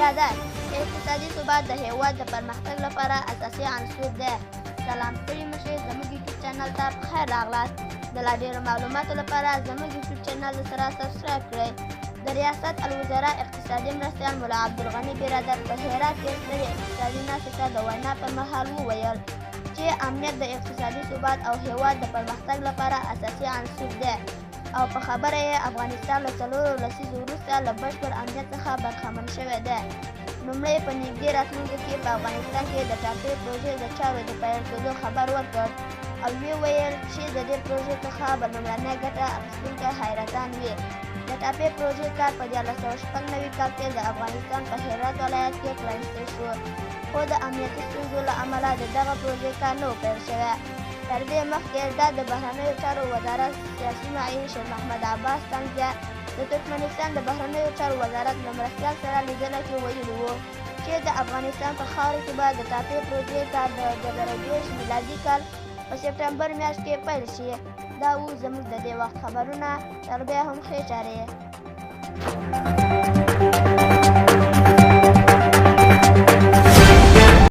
برادر، اقتصادي ثبات د هیواد د پرمختګ لپاره اساسي عنصر دی. سلام ستړي مشئ، زموږ یوټیوب چینل ته په خیر راغلاست. د لا ډېرو معلوماتو لپاره زموږ یوټیوب چینل سره سبسکرایب کړئ. د ریاست الوزرا اقتصادي مرستیال ملا عبدالغني برادر په هرات کې سترې اقتصادي ناستې ته د وینا پر مهال وویل چې امنیت د اقتصادي ثبات او هیواد د پرمختګ لپاره اساسي عنصر دی او په خبره یې افغانستان له 4 لسیزو وروسته له بشپړ امنیت څخه برخمن شوی دی. لومړی په نږدې راتلونکي کې په افغانستان کې د ټاپي پروژې د چارو د پیل کېدو خبر ورکړ او ویل چې د دې پروژې څخه به لومړنۍ ګټه اخیستونکي حیرتان وي. د ټاپي پروژې کار په 1496 کال کې د افغانستان په هرات ولایت کې پرانیستی شو، خو د امنیتي ستونزو له امله د دغه پروژې کار نه و پیل شوی. تر دې مخکې دا د بهرنیو چارو وزارت سیاسي معین شیر محمد عباس طنزیه د ترکمنستان د بهرنیو چارو وزارت له مرستیال سره لیدنه کې ویلي وو چې د افغانستان په خاوره کې به د ټاپي پروژې کار د 2022 میلادي کال په سپټمبر میاشت کې پیل شي. دا و زموږ د دې وخت خبرونه، تر بیا هم ښې چارې.